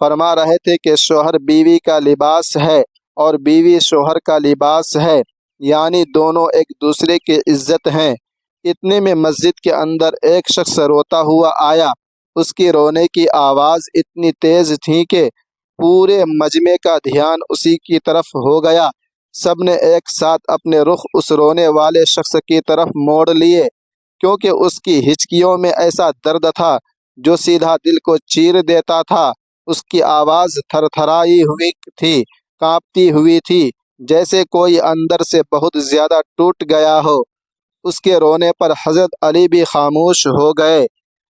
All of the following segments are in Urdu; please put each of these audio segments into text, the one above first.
فرما رہے تھے کہ شوہر بیوی کا لباس ہے اور بیوی شوہر کا لباس ہے، یعنی دونوں ایک دوسرے کی عزت ہیں۔ اتنے میں مسجد کے اندر ایک شخص روتا ہوا آیا۔ اس کی رونے کی آواز اتنی تیز تھی کہ پورے مجمع کا دھیان اسی کی طرف ہو گیا۔ سب نے ایک ساتھ اپنے رخ اس رونے والے شخص کی طرف موڑ لیے، کیونکہ اس کی ہچکیوں میں ایسا درد تھا جو سیدھا دل کو چیر دیتا تھا۔ اس کی آواز تھر تھرائی ہوئی تھی، کانپتی ہوئی تھی، جیسے کوئی اندر سے بہت زیادہ ٹوٹ گیا ہو۔ اس کے رونے پر حضرت علی بھی خاموش ہو گئے،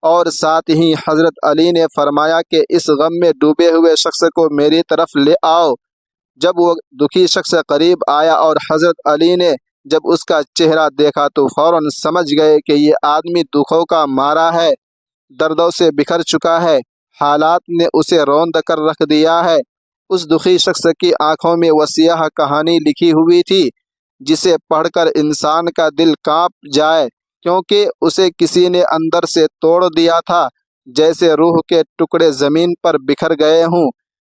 اور ساتھ ہی حضرت علی نے فرمایا کہ اس غم میں ڈوبے ہوئے شخص کو میری طرف لے آؤ۔ جب وہ دکھی شخص قریب آیا اور حضرت علی نے جب اس کا چہرہ دیکھا تو فوراً سمجھ گئے کہ یہ آدمی دکھوں کا مارا ہے، دردوں سے بکھر چکا ہے، حالات نے اسے روند کر رکھ دیا ہے۔ اس دکھی شخص کی آنکھوں میں وہ سیاہ کہانی لکھی ہوئی تھی جسے پڑھ کر انسان کا دل کانپ جائے، کیونکہ اسے کسی نے اندر سے توڑ دیا تھا، جیسے روح کے ٹکڑے زمین پر بکھر گئے ہوں،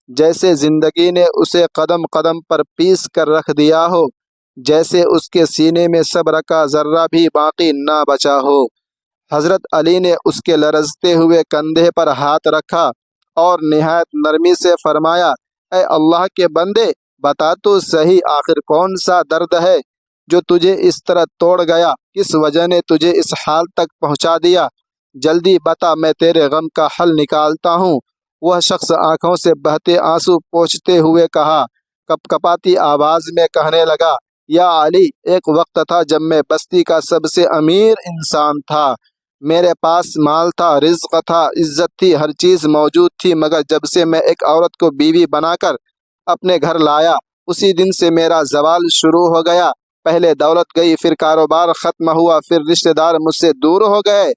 جیسے زندگی نے اسے قدم قدم پر پیس کر رکھ دیا ہو، جیسے اس کے سینے میں صبر کا ذرہ بھی باقی نہ بچا ہو۔ حضرت علی نے اس کے لرزتے ہوئے کندھے پر ہاتھ رکھا اور نہایت نرمی سے فرمایا، اے اللہ کے بندے، بتا تو صحیح آخر کون سا درد ہے جو تجھے اس طرح توڑ گیا، کس وجہ نے تجھے اس حال تک پہنچا دیا؟ جلدی بتا، میں تیرے غم کا حل نکالتا ہوں۔ وہ شخص آنکھوں سے بہتے آنسو پوچھتے ہوئے کہا، کپ کپاتی آواز میں کہنے لگا، یا علی، ایک وقت تھا جب میں بستی کا سب سے امیر انسان تھا، میرے پاس مال تھا، رزق تھا، عزت تھی، ہر چیز موجود تھی، مگر جب سے میں ایک عورت کو بیوی بنا کر اپنے گھر لایا، اسی دن سے میرا زوال شروع ہو گیا۔ پہلے دولت گئی، پھر کاروبار ختم ہوا، پھر رشتہ دار مجھ سے دور ہو گئے،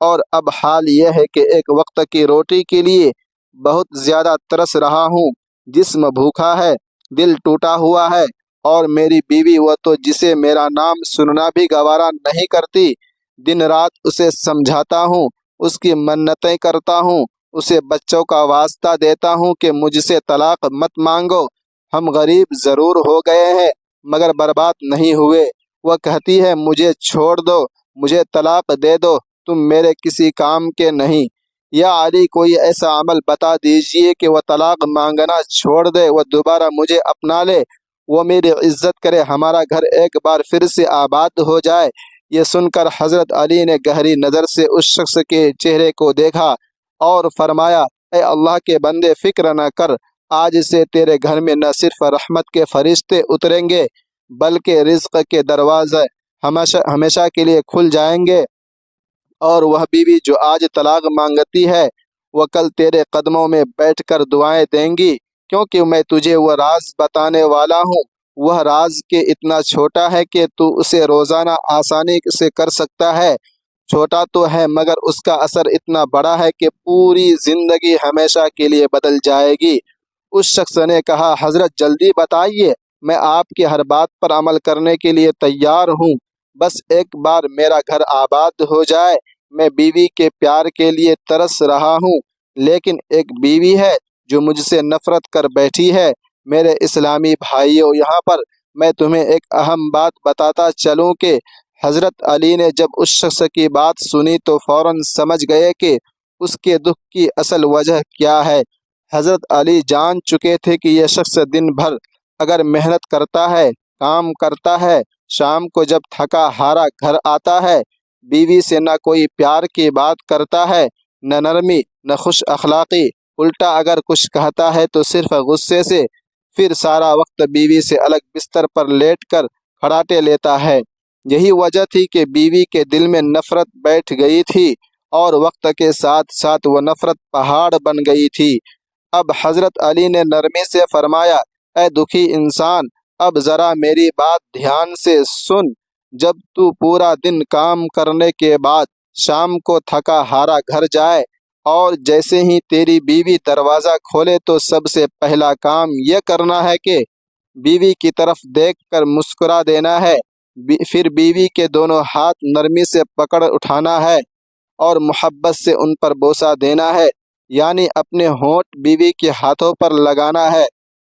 اور اب حال یہ ہے کہ ایک وقت کی روٹی کے لیے بہت زیادہ ترس رہا ہوں۔ جسم بھوکا ہے، دل ٹوٹا ہوا ہے، اور میری بیوی، وہ تو جسے میرا نام سننا بھی گوارا نہیں کرتی، دن رات اسے سمجھاتا ہوں، اس کی منتیں کرتا ہوں، اسے بچوں کا واسطہ دیتا ہوں کہ مجھ سے طلاق مت مانگو، ہم غریب ضرور ہو گئے ہیں مگر برباد نہیں ہوئے۔ وہ کہتی ہے، مجھے چھوڑ دو، مجھے طلاق دے دو، تم میرے کسی کام کے نہیں۔ یا علی، کوئی ایسا عمل بتا دیجئے کہ وہ طلاق مانگنا چھوڑ دے، وہ دوبارہ مجھے اپنا لے، وہ میری عزت کرے، ہمارا گھر ایک بار پھر سے آباد ہو جائے۔ یہ سن کر حضرت علی نے گہری نظر سے اس شخص کے چہرے کو دیکھا اور فرمایا، اے اللہ کے بندے، فکر نہ کر، آج سے تیرے گھر میں نہ صرف رحمت کے فرشتے اتریں گے بلکہ رزق کے دروازے ہمیشہ کے لیے کھل جائیں گے، اور وہ بیوی جو آج طلاق مانگتی ہے وہ کل تیرے قدموں میں بیٹھ کر دعائیں دیں گی، کیونکہ میں تجھے وہ راز بتانے والا ہوں۔ وہ راز کہ اتنا چھوٹا ہے کہ تو اسے روزانہ آسانی سے کر سکتا ہے، چھوٹا تو ہے مگر اس کا اثر اتنا بڑا ہے کہ پوری زندگی ہمیشہ کے لیے بدل جائے گی۔ اس شخص نے کہا، حضرت جلدی بتائیے، میں آپ کی ہر بات پر عمل کرنے کے لیے تیار ہوں، بس ایک بار میرا گھر آباد ہو جائے۔ میں بیوی کے پیار کے لیے ترس رہا ہوں، لیکن ایک بیوی ہے جو مجھ سے نفرت کر بیٹھی ہے۔ میرے اسلامی بھائیوں، یہاں پر میں تمہیں ایک اہم بات بتاتا چلوں کہ حضرت علی نے جب اس شخص کی بات سنی تو فوراً سمجھ گئے کہ اس کے دکھ کی اصل وجہ کیا ہے۔ حضرت علی جان چکے تھے کہ یہ شخص دن بھر اگر محنت کرتا ہے، کام کرتا ہے، شام کو جب تھکا ہارا گھر آتا ہے، بیوی سے نہ کوئی پیار کی بات کرتا ہے، نہ نرمی، نہ خوش اخلاقی، الٹا اگر کچھ کہتا ہے تو صرف غصے سے، پھر سارا وقت بیوی سے الگ بستر پر لیٹ کر کھراٹے لیتا ہے۔ یہی وجہ تھی کہ بیوی کے دل میں نفرت بیٹھ گئی تھی، اور وقت کے ساتھ ساتھ وہ نفرت پہاڑ بن گئی تھی۔ اب حضرت علی نے نرمی سے فرمایا، اے دکھی انسان، اب ذرا میری بات دھیان سے سن۔ جب تو پورا دن کام کرنے کے بعد شام کو تھکا ہارا گھر جائے اور جیسے ہی تیری بیوی دروازہ کھولے تو سب سے پہلا کام یہ کرنا ہے کہ بیوی کی طرف دیکھ کر مسکرا دینا ہے، پھر بیوی کے دونوں ہاتھ نرمی سے پکڑ اٹھانا ہے اور محبت سے ان پر بوسہ دینا ہے۔ یعنی اپنے ہونٹ بیوی کے ہاتھوں پر لگانا ہے۔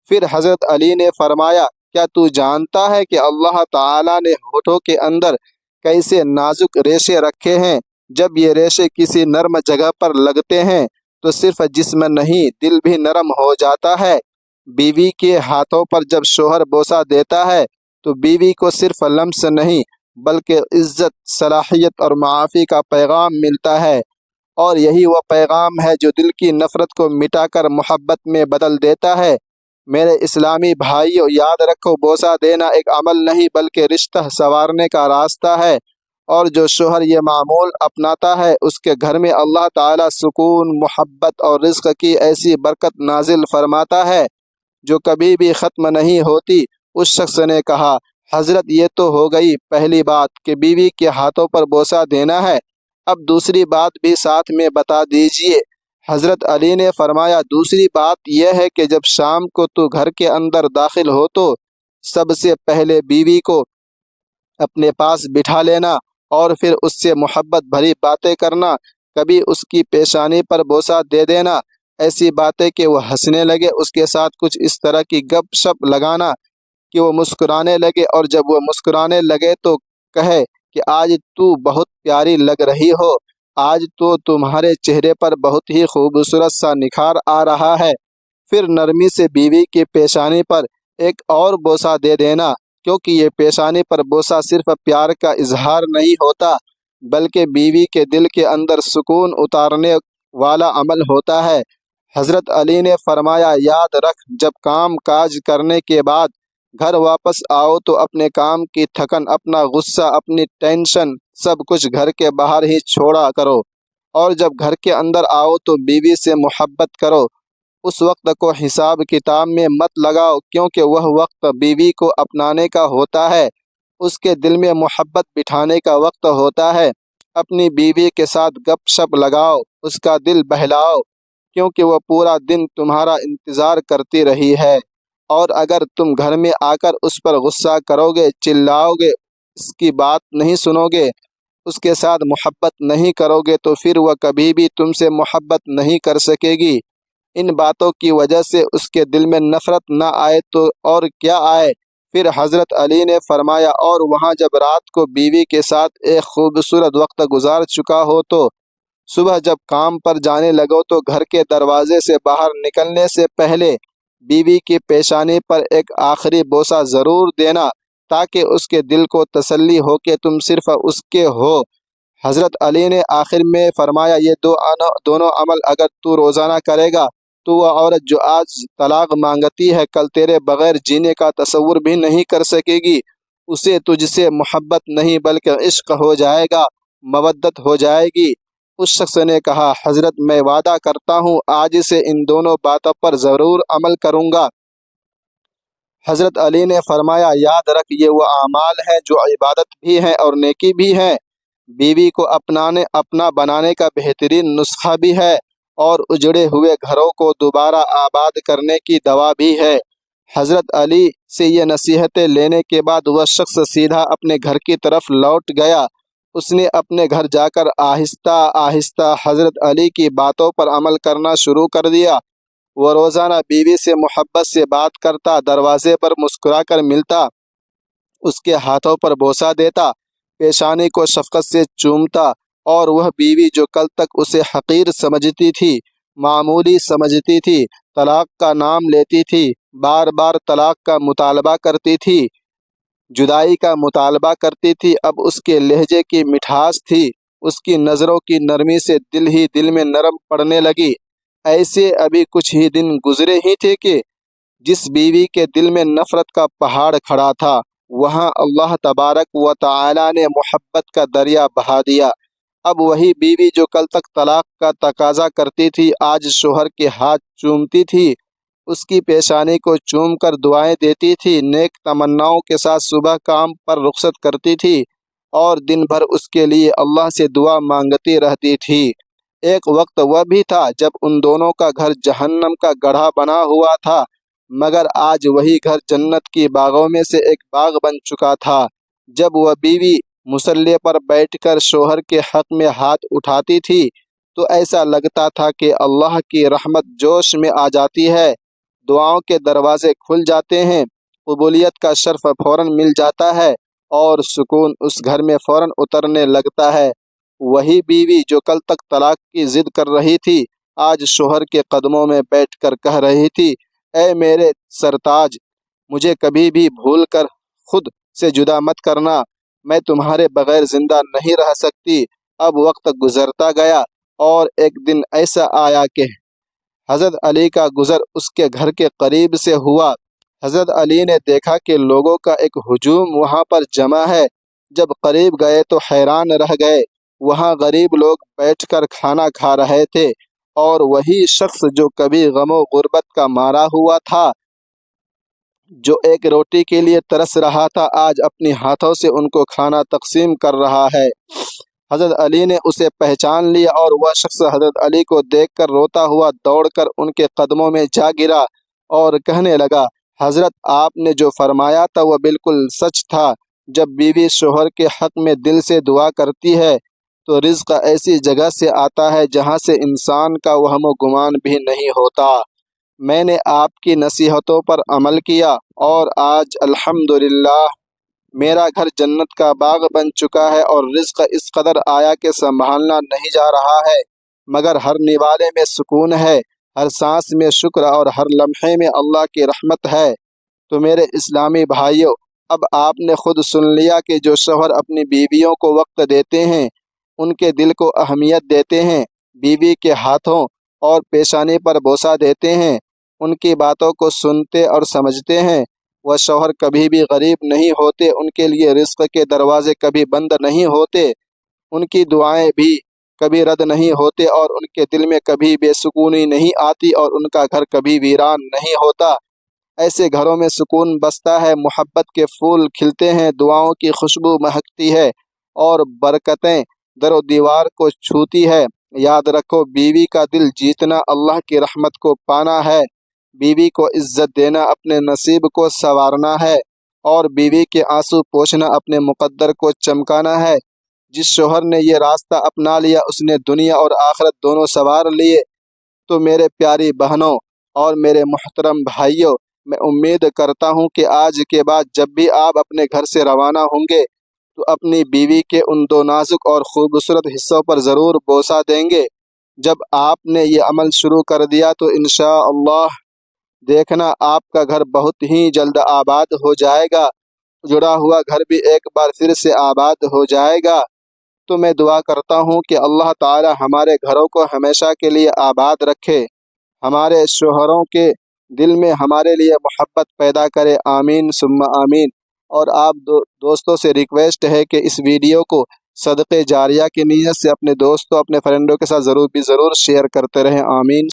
پھر حضرت علی نے فرمایا، کیا تو جانتا ہے کہ اللہ تعالیٰ نے ہونٹوں کے اندر کیسے نازک ریشے رکھے ہیں؟ جب یہ ریشے کسی نرم جگہ پر لگتے ہیں تو صرف جسم نہیں، دل بھی نرم ہو جاتا ہے۔ بیوی کے ہاتھوں پر جب شوہر بوسہ دیتا ہے تو بیوی کو صرف لمس نہیں بلکہ عزت، صلاحیت اور معافی کا پیغام ملتا ہے، اور یہی وہ پیغام ہے جو دل کی نفرت کو مٹا کر محبت میں بدل دیتا ہے۔ میرے اسلامی بھائیوں، یاد رکھو، بوسہ دینا ایک عمل نہیں بلکہ رشتہ سنوارنے کا راستہ ہے، اور جو شوہر یہ معمول اپناتا ہے اس کے گھر میں اللہ تعالیٰ سکون، محبت اور رزق کی ایسی برکت نازل فرماتا ہے جو کبھی بھی ختم نہیں ہوتی۔ اس شخص نے کہا، حضرت یہ تو ہو گئی پہلی بات کہ بیوی کے ہاتھوں پر بوسہ دینا ہے، اب دوسری بات بھی ساتھ میں بتا دیجئے۔ حضرت علی نے فرمایا، دوسری بات یہ ہے کہ جب شام کو تو گھر کے اندر داخل ہو تو سب سے پہلے بیوی کو اپنے پاس بٹھا لینا اور پھر اس سے محبت بھری باتیں کرنا۔ کبھی اس کی پیشانی پر بوسہ دے دینا، ایسی باتیں کہ وہ ہنسنے لگے، اس کے ساتھ کچھ اس طرح کی گپ شپ لگانا کہ وہ مسکرانے لگے، اور جب وہ مسکرانے لگے تو کہے کہ آج تو بہت پیاری لگ رہی ہو، آج تو تمہارے چہرے پر بہت ہی خوبصورت سا نکھار آ رہا ہے۔ پھر نرمی سے بیوی کی پیشانی پر ایک اور بوسہ دے دینا، کیونکہ یہ پیشانی پر بوسہ صرف پیار کا اظہار نہیں ہوتا بلکہ بیوی کے دل کے اندر سکون اتارنے والا عمل ہوتا ہے۔ حضرت علی نے فرمایا، یاد رکھ، جب کام کاج کرنے کے بعد گھر واپس آؤ تو اپنے کام کی تھکن، اپنا غصہ، اپنی ٹینشن سب کچھ گھر کے باہر ہی چھوڑا کرو، اور جب گھر کے اندر آؤ تو بیوی سے محبت کرو۔ اس وقت کو حساب کتاب میں مت لگاؤ، کیونکہ وہ وقت بیوی کو اپنانے کا ہوتا ہے، اس کے دل میں محبت بٹھانے کا وقت ہوتا ہے۔ اپنی بیوی کے ساتھ گپ شپ لگاؤ، اس کا دل بہلاؤ، کیونکہ وہ پورا دن تمہارا انتظار کرتی رہی ہے، اور اگر تم گھر میں آ کر اس پر غصہ کرو گے، چلاؤ گے، اس کی بات نہیں سنو گے، اس کے ساتھ محبت نہیں کرو گے تو پھر وہ کبھی بھی تم سے محبت نہیں کر سکے گی۔ ان باتوں کی وجہ سے اس کے دل میں نفرت نہ آئے تو اور کیا آئے۔ پھر حضرت علی نے فرمایا، اور وہاں جب رات کو بیوی کے ساتھ ایک خوبصورت وقت گزار چکا ہو تو صبح جب کام پر جانے لگو تو گھر کے دروازے سے باہر نکلنے سے پہلے بیوی کی پیشانی پر ایک آخری بوسہ ضرور دینا، تاکہ اس کے دل کو تسلی ہو کہ تم صرف اس کے ہو۔ حضرت علی نے آخر میں فرمایا، یہ دونوں عمل اگر تو روزانہ کرے گا تو وہ عورت جو آج طلاق مانگتی ہے کل تیرے بغیر جینے کا تصور بھی نہیں کر سکے گی، اسے تجھ سے محبت نہیں بلکہ عشق ہو جائے گا، مودت ہو جائے گی۔ اس شخص نے کہا، حضرت میں وعدہ کرتا ہوں آج سے ان دونوں باتوں پر ضرور عمل کروں گا۔ حضرت علی نے فرمایا، یاد رکھ، یہ وہ اعمال ہیں جو عبادت بھی ہیں اور نیکی بھی ہیں، بیوی کو اپنا بنانے کا بہترین نسخہ بھی ہے، اور اجڑے ہوئے گھروں کو دوبارہ آباد کرنے کی دوا بھی ہے۔ حضرت علی سے یہ نصیحتیں لینے کے بعد وہ شخص سیدھا اپنے گھر کی طرف لوٹ گیا۔ اس نے اپنے گھر جا کر آہستہ آہستہ حضرت علی کی باتوں پر عمل کرنا شروع کر دیا۔ وہ روزانہ بیوی سے محبت سے بات کرتا، دروازے پر مسکرا کر ملتا، اس کے ہاتھوں پر بوسہ دیتا، پیشانی کو شفقت سے چومتا، اور وہ بیوی جو کل تک اسے حقیر سمجھتی تھی، معمولی سمجھتی تھی، طلاق کا نام لیتی تھی، بار بار طلاق کا مطالبہ کرتی تھی، جدائی کا مطالبہ کرتی تھی، اب اس کے لہجے کی مٹھاس تھی، اس کی نظروں کی نرمی سے دل ہی دل میں نرم پڑنے لگی۔ ایسے ابھی کچھ ہی دن گزرے ہی تھے کہ جس بیوی کے دل میں نفرت کا پہاڑ کھڑا تھا، وہاں اللہ تبارک و تعالی نے محبت کا دریا بہا دیا۔ اب وہی بیوی جو کل تک طلاق کا تقاضا کرتی تھی، آج شوہر کے ہاتھ چومتی تھی، اس کی پیشانی کو چوم کر دعائیں دیتی تھی، نیک تمناؤں کے ساتھ صبح کام پر رخصت کرتی تھی، اور دن بھر اس کے لیے اللہ سے دعا مانگتی رہتی تھی۔ ایک وقت وہ بھی تھا جب ان دونوں کا گھر جہنم کا گڑھا بنا ہوا تھا، مگر آج وہی گھر جنت کی باغوں میں سے ایک باغ بن چکا تھا۔ جب وہ بیوی مصلی پر بیٹھ کر شوہر کے حق میں ہاتھ اٹھاتی تھی تو ایسا لگتا تھا کہ اللہ کی رحمت جوش میں آ جاتی ہے، دعاؤں کے دروازے کھل جاتے ہیں، قبولیت کا شرف فوراً مل جاتا ہے اور سکون اس گھر میں فوراً اترنے لگتا ہے۔ وہی بیوی جو کل تک طلاق کی ضد کر رہی تھی، آج شوہر کے قدموں میں بیٹھ کر کہہ رہی تھی، اے میرے سرتاج، مجھے کبھی بھی بھول کر خود سے جدا مت کرنا، میں تمہارے بغیر زندہ نہیں رہ سکتی۔ اب وقت گزرتا گیا اور ایک دن ایسا آیا کہ حضرت علی کا گزر اس کے گھر کے قریب سے ہوا۔ حضرت علی نے دیکھا کہ لوگوں کا ایک ہجوم وہاں پر جمع ہے۔ جب قریب گئے تو حیران رہ گئے، وہاں غریب لوگ بیٹھ کر کھانا کھا رہے تھے اور وہی شخص جو کبھی غم و غربت کا مارا ہوا تھا، جو ایک روٹی کے لیے ترس رہا تھا، آج اپنے ہاتھوں سے ان کو کھانا تقسیم کر رہا ہے۔ حضرت علی نے اسے پہچان لیا اور وہ شخص حضرت علی کو دیکھ کر روتا ہوا دوڑ کر ان کے قدموں میں جا گرا اور کہنے لگا، حضرت آپ نے جو فرمایا تھا وہ بالکل سچ تھا۔ جب بیوی شوہر کے حق میں دل سے دعا کرتی ہے تو رزق ایسی جگہ سے آتا ہے جہاں سے انسان کا وہم و گمان بھی نہیں ہوتا۔ میں نے آپ کی نصیحتوں پر عمل کیا اور آج الحمدللہ میرا گھر جنت کا باغ بن چکا ہے اور رزق اس قدر آیا کہ سنبھالنا نہیں جا رہا ہے، مگر ہر نوالے میں سکون ہے، ہر سانس میں شکر اور ہر لمحے میں اللہ کی رحمت ہے۔ تو میرے اسلامی بھائیوں، اب آپ نے خود سن لیا کہ جو شوہر اپنی بیویوں کو وقت دیتے ہیں، ان کے دل کو اہمیت دیتے ہیں، بیوی کے ہاتھوں اور پیشانی پر بوسہ دیتے ہیں، ان کی باتوں کو سنتے اور سمجھتے ہیں، وہ شوہر کبھی بھی غریب نہیں ہوتے، ان کے لیے رزق کے دروازے کبھی بند نہیں ہوتے، ان کی دعائیں بھی کبھی رد نہیں ہوتے اور ان کے دل میں کبھی بے سکونی نہیں آتی اور ان کا گھر کبھی ویران نہیں ہوتا۔ ایسے گھروں میں سکون بستا ہے، محبت کے پھول کھلتے ہیں، دعاؤں کی خوشبو مہکتی ہے اور برکتیں در و دیوار کو چھوتی ہے۔ یاد رکھو، بیوی کا دل جیتنا اللہ کی رحمت کو پانا ہے، بیوی کو عزت دینا اپنے نصیب کو سنوارنا ہے اور بیوی کے آنسو پوچھنا اپنے مقدر کو چمکانا ہے۔ جس شوہر نے یہ راستہ اپنا لیا اس نے دنیا اور آخرت دونوں سنوار لیے۔ تو میرے پیاری بہنوں اور میرے محترم بھائیوں، میں امید کرتا ہوں کہ آج کے بعد جب بھی آپ اپنے گھر سے روانہ ہوں گے تو اپنی بیوی کے ان دو نازک اور خوبصورت حصوں پر ضرور بوسہ دیں گے۔ جب آپ نے یہ عمل شروع کر دیا تو انشاءاللہ دیکھنا آپ کا گھر بہت ہی جلد آباد ہو جائے گا، جڑا ہوا گھر بھی ایک بار پھر سے آباد ہو جائے گا۔ تو میں دعا کرتا ہوں کہ اللہ تعالی ہمارے گھروں کو ہمیشہ کے لیے آباد رکھے، ہمارے شوہروں کے دل میں ہمارے لیے محبت پیدا کرے، آمین ثم آمین۔ اور آپ دوستوں سے ریکویسٹ ہے کہ اس ویڈیو کو صدقے جاریہ کی نیت سے اپنے دوستوں، اپنے فرینڈوں کے ساتھ ضرور شیئر کرتے رہیں، آمین۔